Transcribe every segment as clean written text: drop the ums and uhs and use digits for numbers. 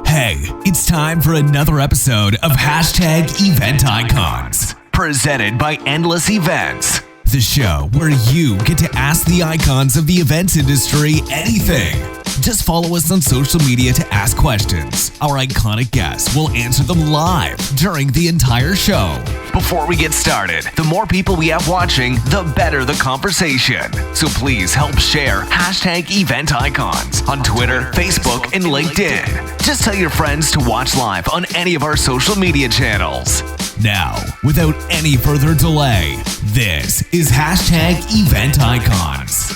Hey, it's time for another episode of #Event Icons, presented by Endless Events, the show where you get to ask the icons of the events industry anything. Just follow us on social media to ask questions. Our iconic guests will answer them live during the entire show. Before we get started, the more people we have watching, the better the conversation. So please help share #Event Icons on Twitter, Facebook, and LinkedIn. Just tell your friends to watch live on any of our social media channels. Now, without any further delay, this is #Event Icons.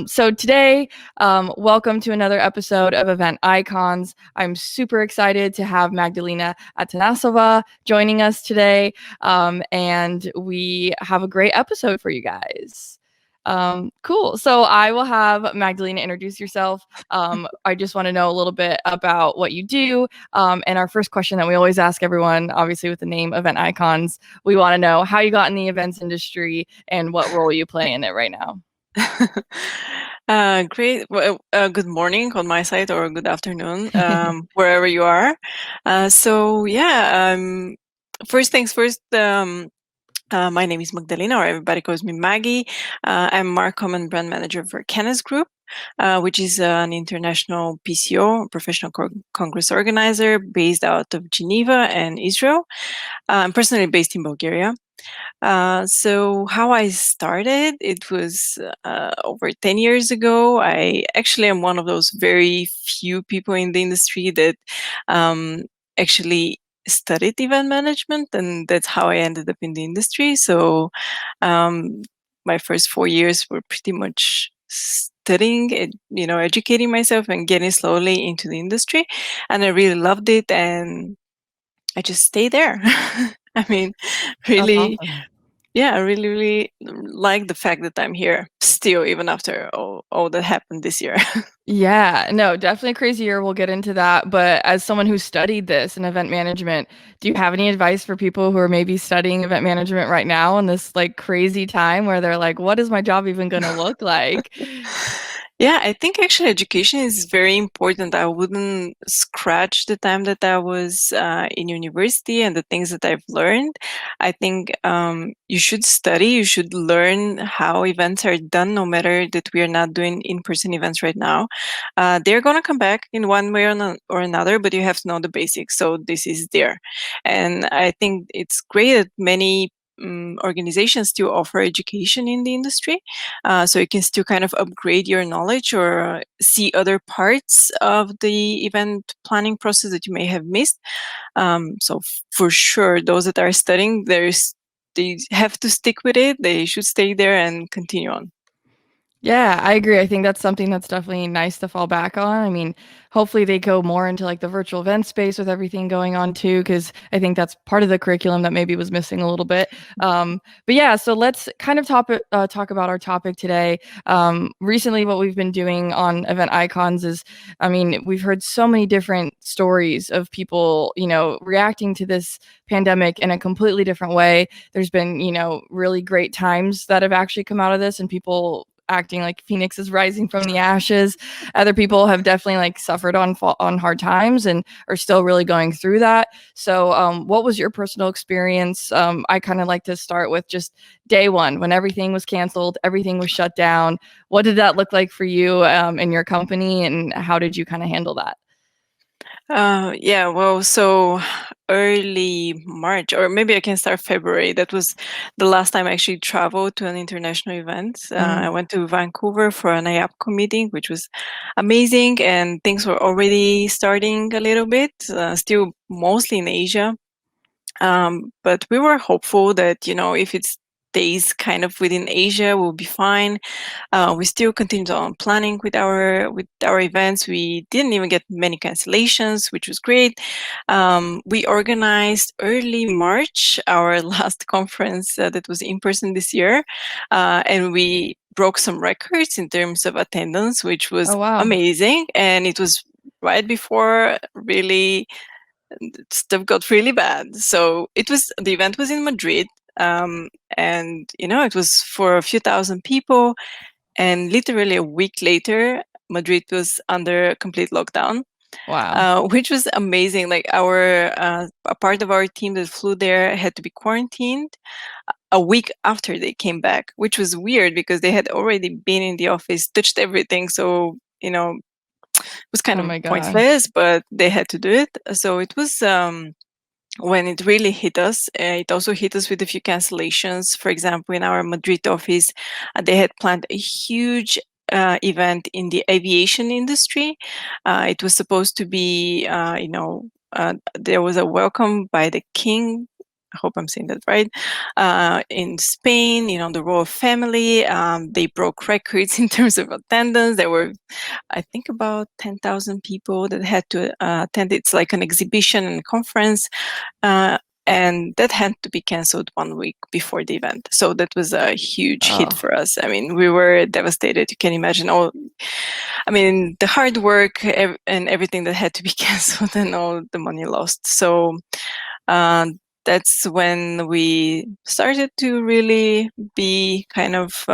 So today, welcome to another episode of Event Icons. I'm super excited to have Magdalena Atanassova joining us today, and we have a great episode for you guys. Cool. So I will have Magdalena introduce yourself. I just want to know a little bit about what you do. And our first question that we always ask everyone, obviously with the name Event Icons, we want to know how you got in the events industry and what role you play in it right now. Great. Well, good morning on my side, or good afternoon, wherever you are. First things first, my name is Magdalena, or everybody calls me Maggie. I'm Marcom and Brand Manager for Canis Group, which is an international PCO, professional congress organizer, based out of Geneva and Israel. I'm personally based in Bulgaria. So how I started, it was over 10 years ago. I actually am one of those very few people in the industry that actually studied event management, and that's how I ended up in the industry. So my first 4 years were pretty much studying, educating myself and getting slowly into the industry. And I really loved it, and I just stayed there. I mean, really, Awesome. yeah, I really, really like the fact that I'm here still, even after all that happened this year. Yeah, no, definitely a crazy year. We'll get into that. But as someone who studied this in event management, do you have any advice for people who are maybe studying event management right now in this like crazy time where they're like, what is my job even going to look like? Yeah, I think actually education is very important. I wouldn't scratch the time that I was in university and the things that I've learned. I think you should study, you should learn how events are done, no matter that we are not doing in-person events right now. They're going to come back in one way or another, but you have to know the basics. So this is there. And I think it's great that many organizations still offer education in the industry, so you can still kind of upgrade your knowledge or see other parts of the event planning process that you may have missed. So for sure, those that are studying, they have to stick with it. They should stay there and continue on. Yeah, I agree. I think that's something that's definitely nice to fall back on. I mean, hopefully they go more into like the virtual event space with everything going on too, because I think that's part of the curriculum that maybe was missing a little bit. But yeah, so let's kind of talk about our topic today. Recently, what we've been doing on Event Icons is, I mean, we've heard so many different stories of people, reacting to this pandemic in a completely different way. There's been, really great times that have actually come out of this, and people acting like Phoenix is rising from the ashes. Other people have definitely like suffered on hard times and are still really going through that. So what was your personal experience? I kind of like to start with just day one, when everything was canceled, everything was shut down. What did that look like for you in your company, and how did you kind of handle that? So early March, or maybe I can start February. That was the last time I actually traveled to an international event. I went to Vancouver for an IAPCO meeting, which was amazing, and things were already starting a little bit, still mostly in Asia. But we were hopeful that, if it stays kind of within Asia, we'll be fine. We still continued on planning with our events. We didn't even get many cancellations, which was great. We organized early March our last conference that was in person this year, and we broke some records in terms of attendance, which was amazing. And it was right before really stuff got really bad. So the event was in Madrid, and it was for a few thousand people. And literally a week later, Madrid was under complete lockdown. which was amazing. Like a part of our team that flew there had to be quarantined a week after they came back, which was weird because they had already been in the office, touched everything. So, it was kind of pointless, but they had to do it. So it was, when it really hit us, it also hit us with a few cancellations. For example, in our Madrid office, they had planned a huge event in the aviation industry. It was supposed to be, there was a welcome by the king. I hope I'm saying that right. In Spain, the royal family, they broke records in terms of attendance. There were, I think, about 10,000 people that had to attend. It's like an exhibition and conference. And that had to be canceled 1 week before the event. So that was a huge hit for us. I mean, we were devastated. You can imagine the hard work and everything that had to be canceled and all the money lost. So that's when we started to really be kind of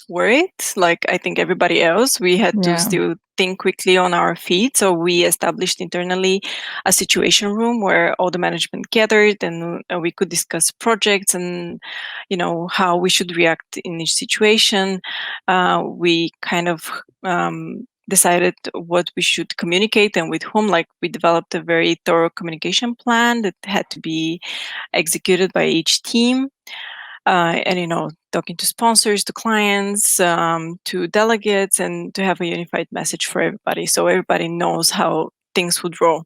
worried, like I think everybody else. We had to still think quickly on our feet. So we established internally a situation room where all the management gathered, and we could discuss projects and, how we should react in each situation. We kind of decided what we should communicate and with whom. Like, we developed a very thorough communication plan that had to be executed by each team. And talking to sponsors, to clients, to delegates, and to have a unified message for everybody, so everybody knows how things would roll.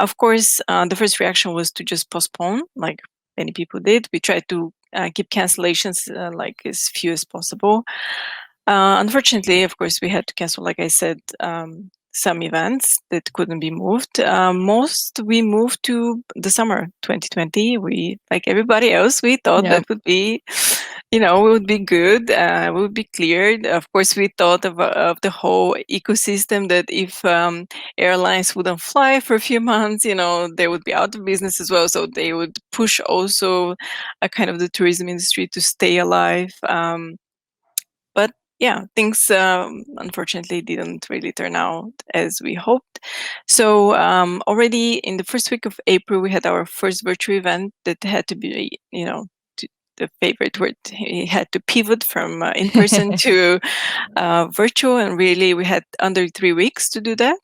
Of course, the first reaction was to just postpone, like many people did. We tried to keep cancellations like as few as possible. Unfortunately, of course, we had to cancel, like I said, some events that couldn't be moved. Most we moved to the summer 2020. We, like everybody else, we thought that would be, we would be good. We would be cleared. Of course, we thought of the whole ecosystem, that if airlines wouldn't fly for a few months, they would be out of business as well. So they would push also a kind of the tourism industry to stay alive. But yeah, things unfortunately didn't really turn out as we hoped. So already in the first week of April, we had our first virtual event that had to be, the favorite word, he had to pivot from in-person to virtual, and really we had under 3 weeks to do that.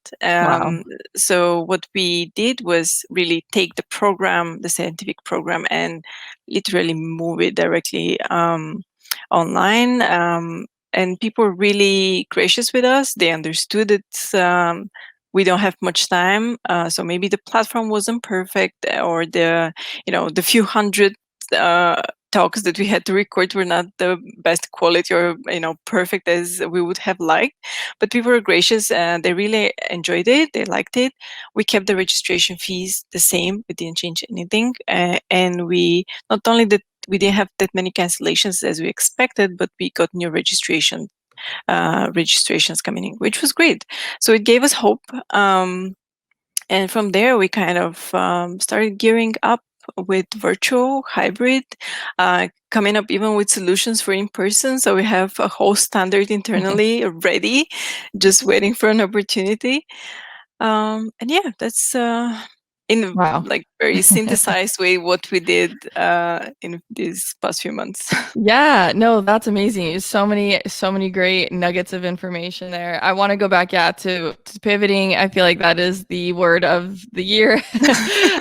So what we did was really take the program, the scientific program, and literally move it directly online. And people were really gracious with us. They understood that we don't have much time. So maybe the platform wasn't perfect, or the few hundred talks that we had to record were not the best quality or perfect as we would have liked. But people were gracious, and they really enjoyed it. They liked it. We kept the registration fees the same. We didn't change anything. And we not only that we didn't have that many cancellations as we expected, but we got new registrations coming in, which was great. So it gave us hope. And from there, we kind of started gearing up with virtual, hybrid, coming up even with solutions for in-person. So we have a whole standard internally ready, just waiting for an opportunity. And yeah, that's in like very synthesized way what we did in these past few months. Yeah, no, that's amazing. So many great nuggets of information there. I want to go back, to pivoting. I feel like that is the word of the year.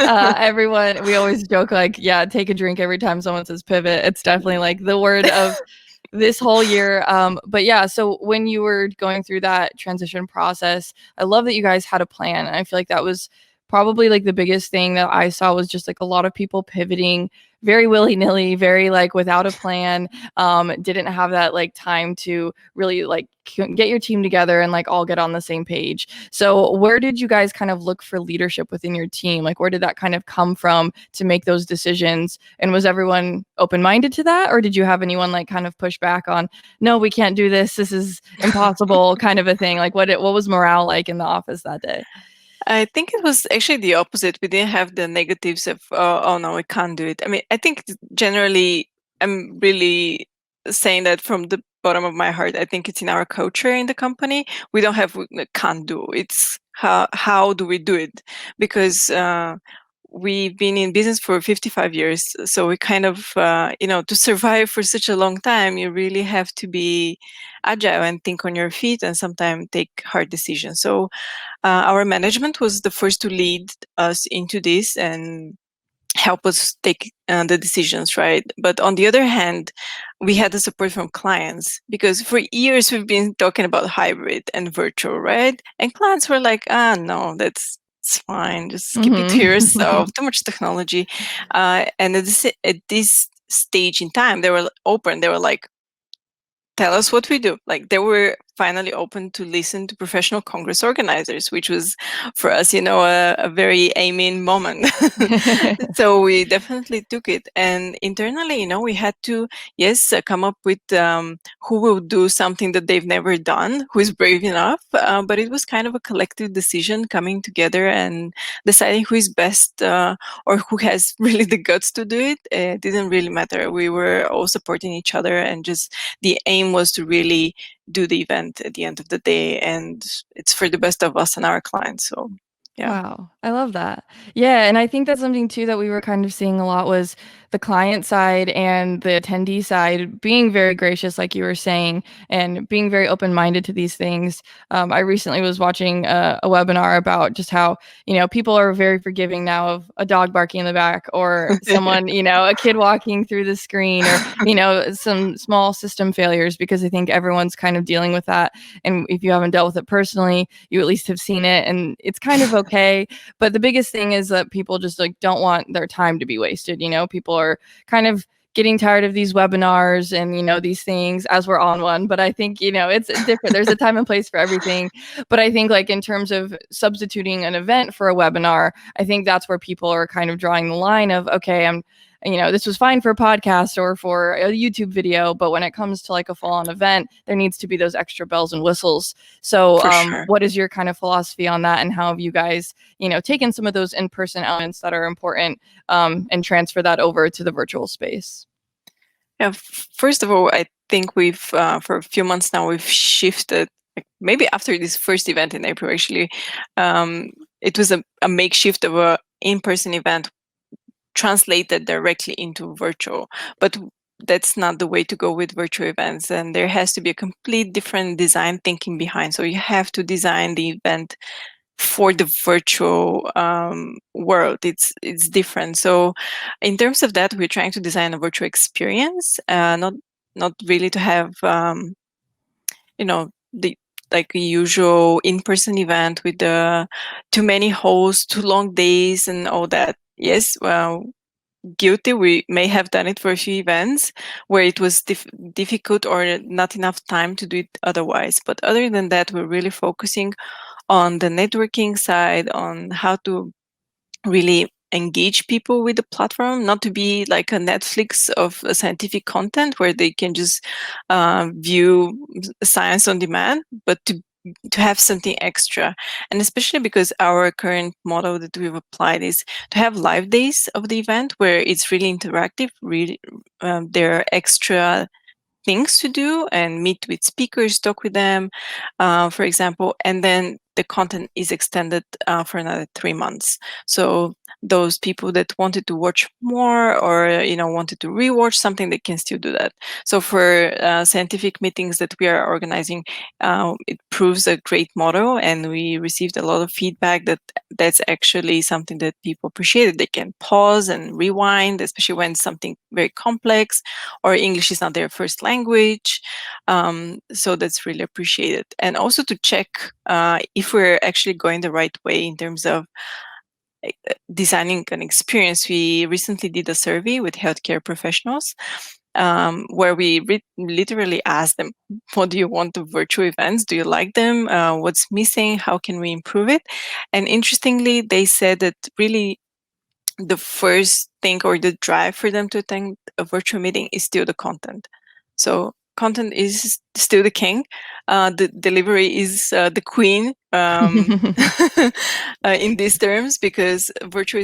Everyone, we always joke like, take a drink every time someone says pivot. It's definitely like the word of this whole year. But yeah, so when you were going through that transition process, I love that you guys had a plan. And I feel like that was probably like the biggest thing that I saw was just like a lot of people pivoting very willy-nilly, very like without a plan, didn't have that like time to really like get your team together and like all get on the same page. So where did you guys kind of look for leadership within your team? Like where did that kind of come from to make those decisions? And was everyone open-minded to that? Or did you have anyone like kind of push back on, no, we can't do this, this is impossible kind of a thing? Like what was morale like in the office that day? I think it was actually the opposite. We didn't have the negatives of, oh no, we can't do it. I mean, I think generally I'm really saying that from the bottom of my heart, I think it's in our culture in the company. We don't have can't do. It's how do we do it? Because we've been in business for 55 years. So we kind of, to survive for such a long time, you really have to be agile and think on your feet and sometimes take hard decisions. So our management was the first to lead us into this and help us take the decisions, right? But on the other hand, we had the support from clients, because for years we've been talking about hybrid and virtual, right? And clients were like, no, it's fine, just keep it to yourself, too much technology. And at this stage in time, they were open. They were like, tell us what we do. Like, they were finally open to listen to professional Congress organizers, which was for us, a very aiming moment. So we definitely took it. And internally, we had to, yes, come up with who will do something that they've never done, who is brave enough. But it was kind of a collective decision coming together and deciding who is best or who has really the guts to do it. It didn't really matter. We were all supporting each other, and just the aim was to really do the event at the end of the day, and it's for the best of us and our clients. So yeah. Wow, I love that. Yeah, and I think that's something too that we were kind of seeing a lot was the client side and the attendee side being very gracious, like you were saying, and being very open-minded to these things. I recently was watching a webinar about just how, people are very forgiving now of a dog barking in the back, or someone, a kid walking through the screen, or, some small system failures, because I think everyone's kind of dealing with that. And if you haven't dealt with it personally, you at least have seen it, and it's kind of okay. But the biggest thing is that people just don't want their time to be wasted. People are kind of getting tired of these webinars and these things, as we're on one. But I think it's different. There's a time and place for everything. But I think, like, in terms of substituting an event for a webinar, I think that's where people are kind of drawing the line of, okay, this was fine for a podcast or for a YouTube video, but when it comes to like a full-on event, there needs to be those extra bells and whistles. So Sure. What is your kind of philosophy on that, and how have you guys, taken some of those in-person elements that are important and transfer that over to the virtual space? Yeah, first of all, I think we've, for a few months now, we've shifted, like, maybe after this first event in April, actually, it was a makeshift of a in-person event translated directly into virtual. But that's not the way to go with virtual events, and there has to be a complete different design thinking behind. So you have to design the event for the virtual world. It's different. So in terms of that, we're trying to design a virtual experience, not really to have the like a usual in-person event with too many hosts, too long days, and all that. Yes, well, guilty. We may have done it for a few events where it was difficult or not enough time to do it otherwise. But other than that, we're really focusing on the networking side, on how to really engage people with the platform, not to be like a Netflix of scientific content where they can just view science on demand, but to have something extra. And especially because our current model that we've applied is to have live days of the event where it's really interactive, really there are extra things to do and meet with speakers, talk with them, for example, and then the content is extended for another 3 months. So those people that wanted to watch more or wanted to rewatch something, they can still do that. So for scientific meetings that we are organizing, it proves a great model, and we received a lot of feedback that that's actually something that people appreciated. They can pause and rewind, especially when it's something very complex or English is not their first language. So that's really appreciated. And also to check if we're actually going the right way in terms of designing an experience. We recently did a survey with healthcare professionals where we literally asked them, what do you want of virtual events? Do you like them? What's missing? How can we improve it? And interestingly, they said that really the first thing or the drive for them to attend a virtual meeting is still the content. So content is still the king. The delivery is the queen in these terms, because virtual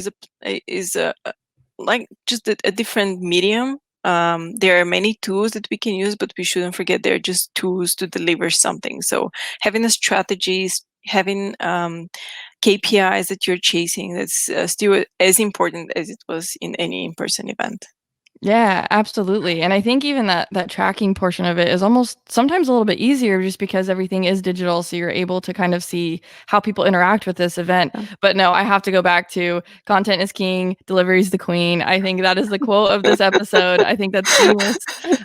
is like just a different medium there are many tools that we can use, but we shouldn't forget they're just tools to deliver something. So having a strategy, having KPIs that you're chasing, that's still as important as it was in any in-person event. Yeah, absolutely. And I think even that tracking portion of it is almost sometimes a little bit easier just because everything is digital, so you're able to kind of see how people interact with this event. But no, I have to go back to content is king, delivery is the queen. I think that is the quote of this episode. I think that's genius.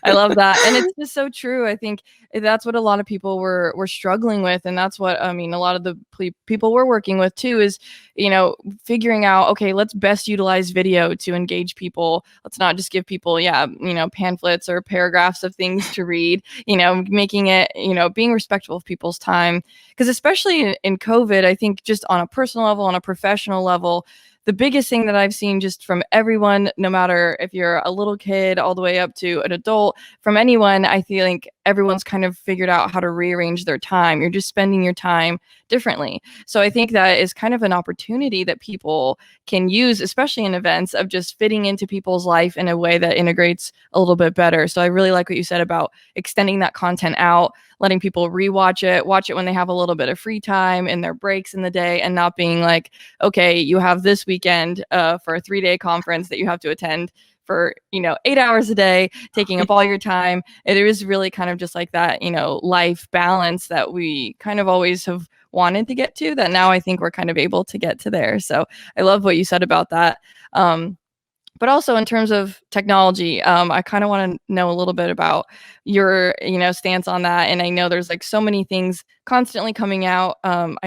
I love that. And it's just so true. I think that's what a lot of people were struggling with, and that's what I mean a lot of the people we're working with too is, you know, figuring out, okay, let's best utilize video to engage people. Let's not just give people, you know, pamphlets or paragraphs of things to read, you know, making it, you know, being respectful of people's time. Because especially in COVID, I think just on a personal level, on a professional level, the biggest thing that I've seen just from everyone, no matter if you're a little kid all the way up to an adult, from anyone, I feel like everyone's kind of figured out how to rearrange their time. You're just spending your time differently. So I think that is kind of an opportunity that people can use, especially in events, of just fitting into people's life in a way that integrates a little bit better. So I really like what you said about extending that content out, letting people rewatch it, watch it when they have a little bit of free time in their breaks in the day, and not being like, okay, you have this weekend for a 3-day conference that you have to attend for, you know, 8 hours a day, taking up all your time. It is really kind of just like that, you know, life balance that we kind of always have wanted to get to, that now I think we're kind of able to get to there. So I love what you said about that. But also in terms of technology, I kind of want to know a little bit about your, you know, stance on that. And I know there's like so many things constantly coming out.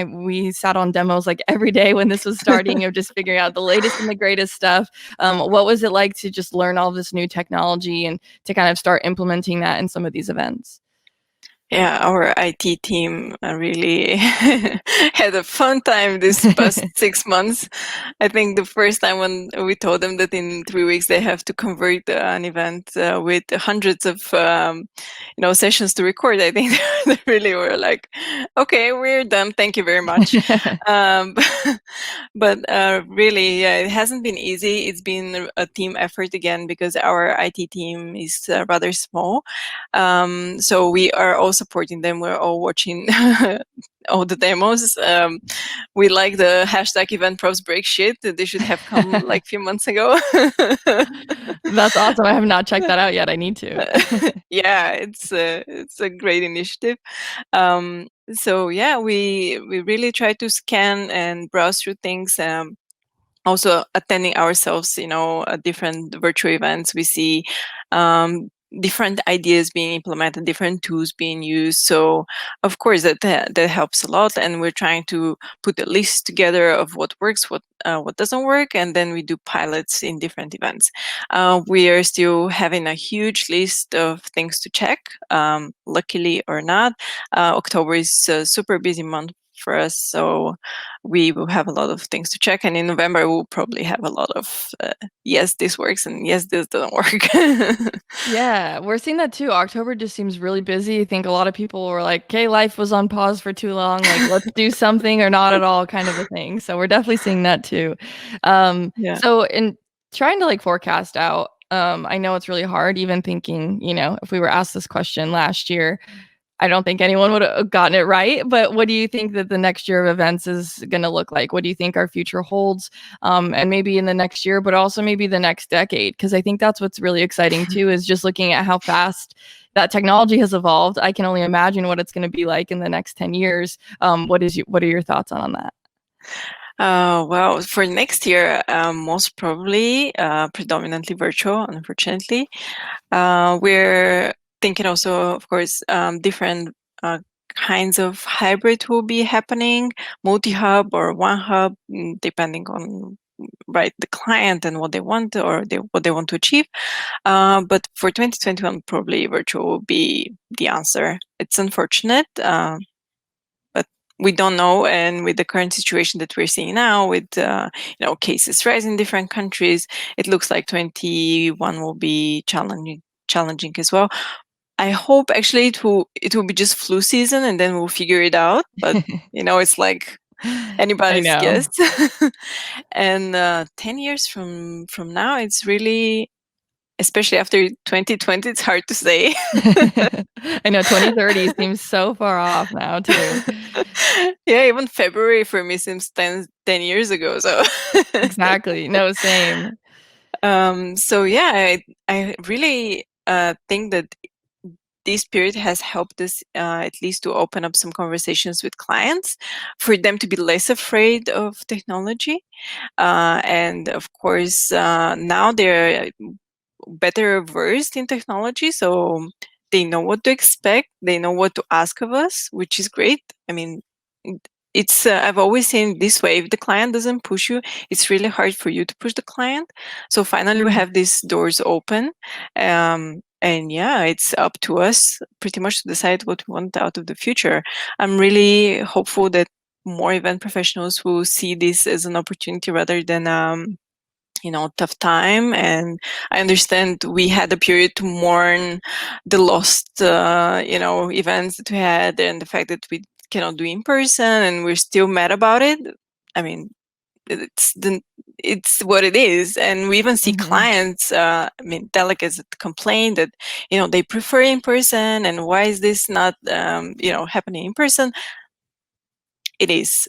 We sat on demos like every day when this was starting of just figuring out the latest and the greatest stuff. What was it like to just learn all this new technology and to kind of start implementing that in some of these events? Yeah, our IT team really had a fun time this past 6 months. I think the first time when we told them that in 3 weeks they have to convert an event with hundreds of you know, sessions to record, I think they really were like, okay, we're done. Thank you very much. um, but really, yeah, it hasn't been easy. It's been a team effort again because our IT team is rather small. So we are all supporting them. We're all watching all the demos. We like the hashtag event profs break shit. They should have come like a few months ago. That's awesome. I have not checked that out yet. I need to. Yeah, it's a great initiative. So yeah, we really try to scan and browse through things. Also attending ourselves, you know, different virtual events, we see different ideas being implemented, different tools being used. So of course that helps a lot, and we're trying to put a list together of what works, what doesn't work, and then we do pilots in different events. We are still having a huge list of things to check. Luckily or not, October is a super busy month for us, so we will have a lot of things to check, and in November we'll probably have a lot of yes, this works, and yes, this doesn't work. Yeah, we're seeing that too. October just seems really busy. I think a lot of people were like, okay, life was on pause for too long, like let's do something or not at all kind of a thing. So we're definitely seeing that too. Yeah. So in trying to like forecast out, I know it's really hard even thinking, you know, if we were asked this question last year, I don't think anyone would have gotten it right. But what do you think that the next year of events is going to look like? What do you think our future holds? And maybe in the next year, but also maybe the next decade? Because I think that's what's really exciting too, is just looking at how fast that technology has evolved. I can only imagine what it's going to be like in the next 10 years. What are your thoughts on that? Well, for next year, most probably predominantly virtual, unfortunately. We're thinking also, of course, different kinds of hybrid will be happening, multi-hub or one hub, depending on the client and what they want or what they want to achieve. But for 2021, probably virtual will be the answer. It's unfortunate, but we don't know. And with the current situation that we're seeing now, with you know, cases rising in different countries, it looks like 21 will be challenging as well. I hope actually it will be just flu season and then we'll figure it out. But you know, it's like anybody's guess. And 10 years from now, it's really especially after 2020, it's hard to say. I know 2030 seems so far off now too. Yeah, even February for me seems 10 years ago. So Exactly. No, same. So yeah, I really think that this period has helped us at least to open up some conversations with clients for them to be less afraid of technology. And of course, now they're better versed in technology, so they know what to expect, they know what to ask of us, which is great. I mean, it's I've always seen this way: if the client doesn't push you, it's really hard for you to push the client. So finally we have these doors open, and yeah, it's up to us pretty much to decide what we want out of the future. I'm really hopeful that more event professionals will see this as an opportunity rather than tough time. And I understand we had a period to mourn the lost events that we had, and the fact that we cannot do in person and we're still mad about it. I mean, it's what it is. And we even see clients, delegates that complain that they prefer in person, and why is this not happening in person. It is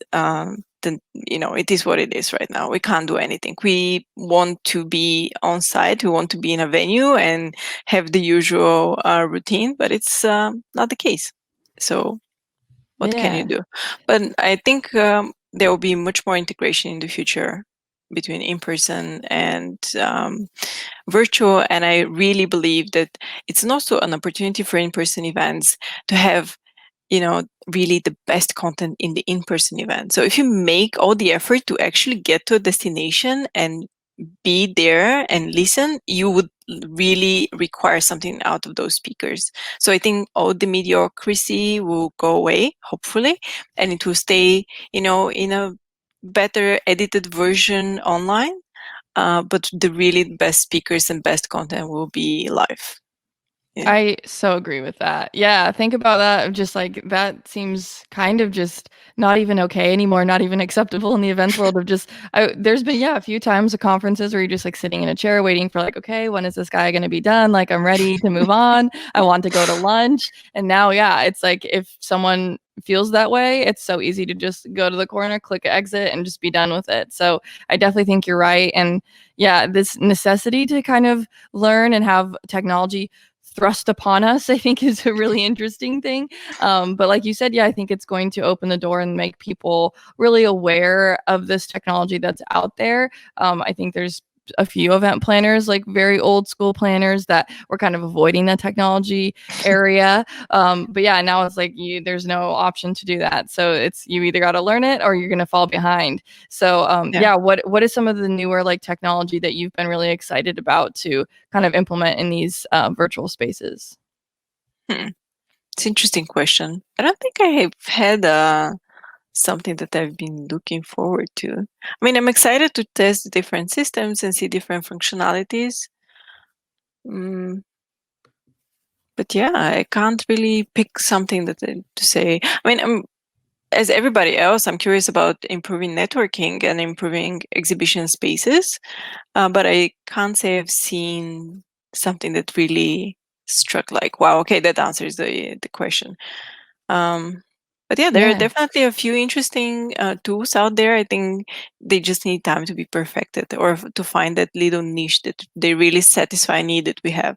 it is what it is right now. We can't do anything. We want to be on site, we want to be in a venue and have the usual routine, but it's not the case. So what can you do? But I think there will be much more integration in the future between in-person and virtual. And I really believe that it's also an opportunity for in-person events to have really the best content in the in-person event. So if you make all the effort to actually get to a destination and be there and listen, you would really require something out of those speakers. So I think all the mediocrity will go away, hopefully, and it will stay, in a better edited version online. But the really best speakers and best content will be live. Yeah. I so agree with that. Yeah, think about that. Just like that seems kind of just not even okay anymore, not even acceptable in the events world. Of just, there's been a few times at conferences where you're just like sitting in a chair waiting for like, okay, when is this guy going to be done? Like, I'm ready to move on. I want to go to lunch. And now, it's like if someone feels that way, it's so easy to just go to the corner, click exit, and just be done with it. So I definitely think you're right. And this necessity to kind of learn and have technology thrust upon us, I think, is a really interesting thing. But like you said, I think it's going to open the door and make people really aware of this technology that's out there. I think there's a few event planners, like very old school planners, that were kind of avoiding the technology area. But now it's like there's no option to do that. So it's you either got to learn it or you're going to fall behind. So what is some of the newer like technology that you've been really excited about to kind of implement in these virtual spaces? It's an interesting question. I don't think I have had something that I've been looking forward to. I mean, I'm excited to test different systems and see different functionalities. But I can't really pick something to say. I mean, as everybody else, I'm curious about improving networking and improving exhibition spaces. But I can't say I've seen something that really struck like, wow, okay, that answers the question. But there are definitely a few interesting tools out there. I think they just need time to be perfected or to find that little niche that they really satisfy a need that we have.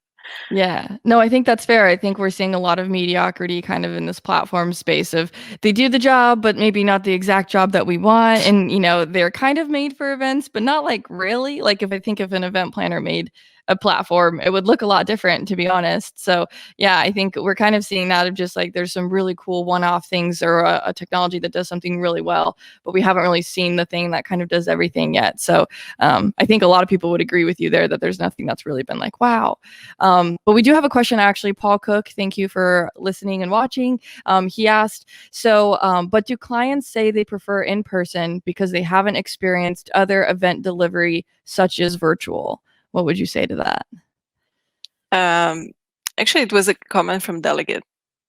Yeah. No, I think that's fair. I think we're seeing a lot of mediocrity kind of in this platform space of they do the job, but maybe not the exact job that we want. And, they're kind of made for events, but not like really. Like if I think if an event planner made a platform, it would look a lot different, to be honest. So I think we're kind of seeing that of just like there's some really cool one-off things or a technology that does something really well, but we haven't really seen the thing that kind of does everything yet. So I think a lot of people would agree with you there that there's nothing that's really been like, wow. But we do have a question, actually. Paul Cook, thank you for listening and watching. He asked, but do clients say they prefer in person because they haven't experienced other event delivery such as virtual? What would you say to that? Actually, it was a comment from delegate.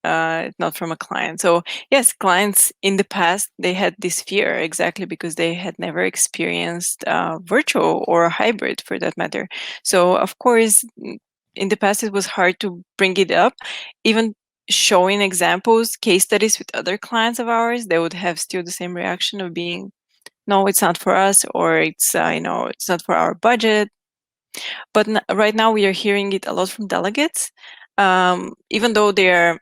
not from a client. So yes, clients in the past, they had this fear exactly because they had never experienced virtual or hybrid for that matter. So of course, in the past, it was hard to bring it up. Even showing examples, case studies with other clients of ours, they would have still the same reaction of being, no, it's not for us, or it's it's not for our budget. But right now we are hearing it a lot from delegates, even though they're,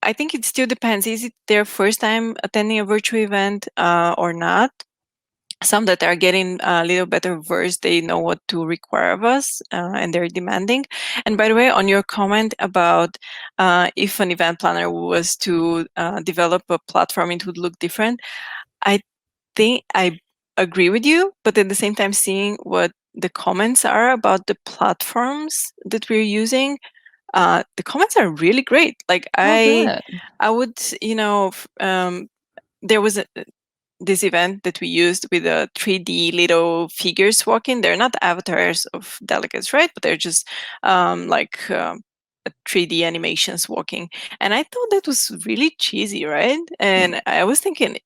I think it still depends. Is it their first time attending a virtual event or not? Some that are getting a little better versed, they know what to require of us, and they're demanding. And by the way, on your comment about if an event planner was to develop a platform, it would look different. I think I agree with you, but at the same time, seeing what the comments are about the platforms that we're using, the comments are really great. Like Oh, good. I would, there was this event that we used with a 3D little figures walking. They're not avatars of delegates, right? But they're just like 3D animations walking. And I thought that was really cheesy, right? And I was thinking,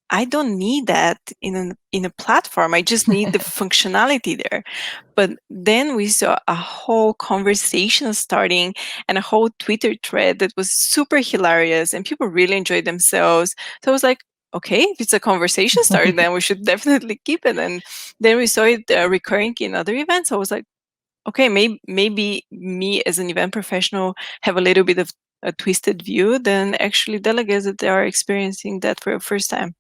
I don't need that in a platform. I just need the functionality there. But then we saw a whole conversation starting and a whole Twitter thread that was super hilarious, and people really enjoyed themselves. So I was like, okay, if it's a conversation started, then we should definitely keep it. And then we saw it recurring in other events. I was like, okay, maybe me as an event professional have a little bit of a twisted view than actually delegates that they are experiencing that for the first time.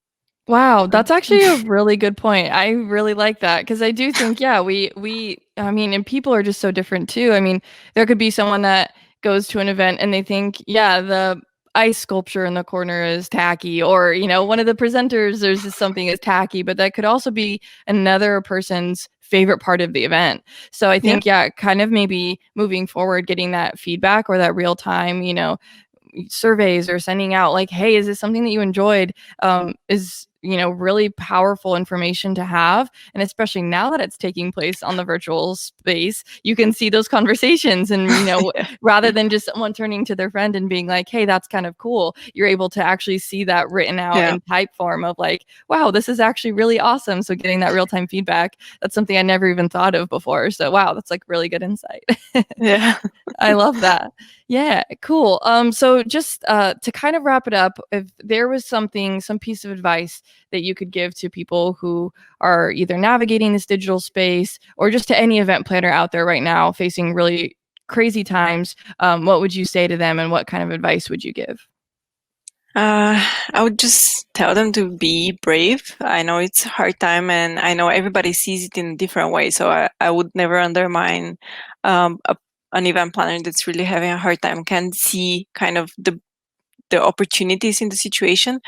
Wow, that's actually a really good point. I really like that because I do think, yeah, I mean, and people are just so different too. I mean, there could be someone that goes to an event and they think, yeah, the ice sculpture in the corner is tacky, or, one of the presenters, there's just something is tacky, but that could also be another person's favorite part of the event. So I think, yeah, kind of maybe moving forward, getting that feedback or that real time, surveys or sending out like, hey, is this something that you enjoyed, is really powerful information to have. And especially now that it's taking place on the virtual space, you can see those conversations and rather than just someone turning to their friend and being like, hey, that's kind of cool, you're able to actually see that written out in type form of like, wow, this is actually really awesome. So getting that real-time feedback, that's something I never even thought of before. So wow, that's like really good insight. Yeah. I love that. Yeah, cool. So just to kind of wrap it up, if there was some piece of advice that you could give to people who are either navigating this digital space or just to any event planner out there right now facing really crazy times, what would you say to them and what kind of advice would you give? I would just tell them to be brave. I know it's a hard time, and I know everybody sees it in a different way. So I would never undermine an event planner that's really having a hard time can see kind of the opportunities in the situation,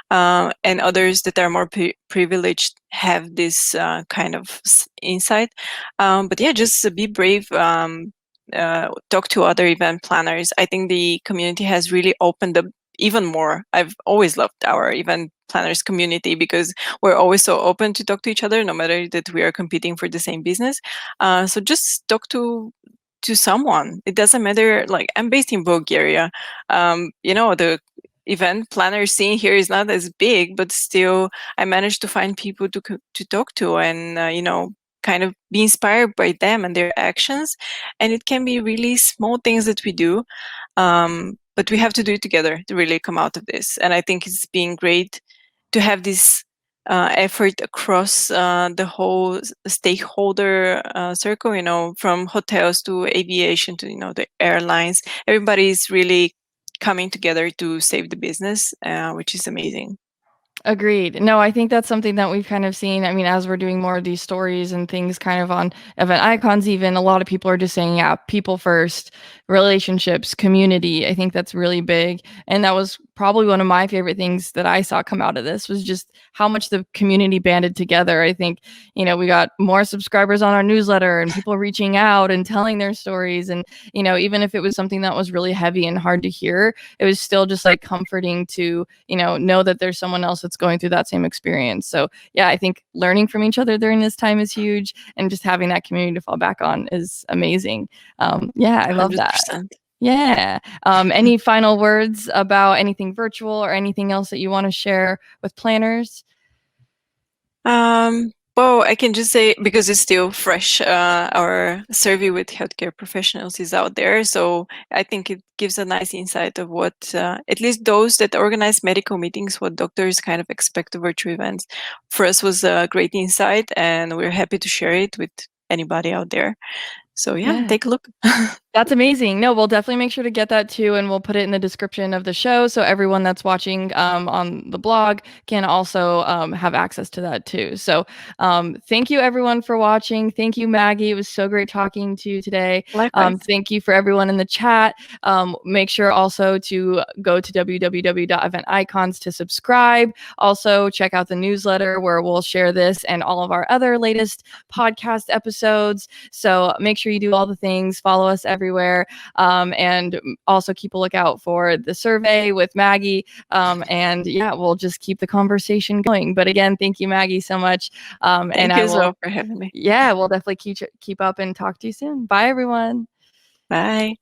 and others that are more privileged have this kind of insight. But yeah, just be brave. Talk to other event planners. I think the community has really opened up even more. I've always loved our event planners community because we're always so open to talk to each other, no matter that we are competing for the same business. So just talk to someone. It doesn't matter. Like, I'm based in Bulgaria. The event planner scene here is not as big, but still I managed to find people to talk to and kind of be inspired by them and their actions. And it can be really small things that we do, but we have to do it together to really come out of this. And I think it's been great to have this effort across the whole stakeholder circle, from hotels to aviation to, the airlines. Everybody is really coming together to save the business, which is amazing. Agreed. No, I think that's something that we've kind of seen. I mean, as we're doing more of these stories and things kind of on event icons, even a lot of people are just saying, yeah, people first, relationships, community. I think that's really big. And that was probably one of my favorite things that I saw come out of this was just how much the community banded together. I think, we got more subscribers on our newsletter and people reaching out and telling their stories. And, even if it was something that was really heavy and hard to hear, it was still just like comforting to, know that there's someone else that's going through that same experience. So yeah, I think learning from each other during this time is huge, and just having that community to fall back on is amazing. Yeah, I love 100%. That. Yeah. Any final words about anything virtual or anything else that you want to share with planners? Well, I can just say, because it's still fresh, our survey with healthcare professionals is out there. So I think it gives a nice insight of what, at least those that organize medical meetings, what doctors kind of expect of virtual events. For us was a great insight, and we're happy to share it with anybody out there. So yeah. Take a look. That's amazing. No, we'll definitely make sure to get that too, and we'll put it in the description of the show so everyone that's watching on the blog can also have access to that too. So thank you everyone for watching. Thank you, Maggie. It was so great talking to you today. Likewise. Thank you for everyone in the chat. Make sure also to go to www.eventicons to subscribe. Also check out the newsletter where we'll share this and all of our other latest podcast episodes. So make sure you do all the things, follow us everywhere, and also keep a lookout for the survey with Maggie. And yeah, we'll just keep the conversation going. But again, thank you, Maggie, so much. Thank you as well for having me. Yeah, we'll definitely keep up and talk to you soon. Bye, everyone. Bye.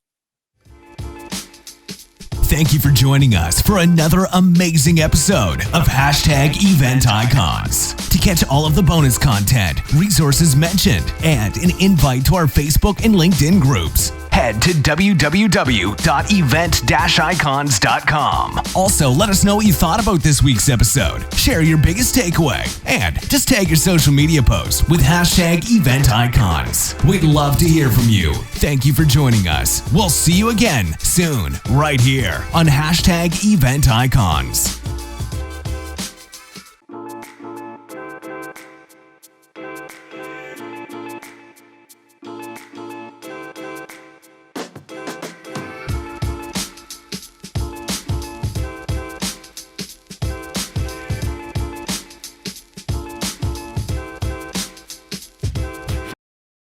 Thank you for joining us for another amazing episode of #EventIcons. To catch all of the bonus content, resources mentioned, and an invite to our Facebook and LinkedIn groups, head to www.event-icons.com. Also, let us know what you thought about this week's episode. Share your biggest takeaway, and just tag your social media posts with #EventIcons. We'd love to hear from you. Thank you for joining us. We'll see you again soon, right here on #EventIcons.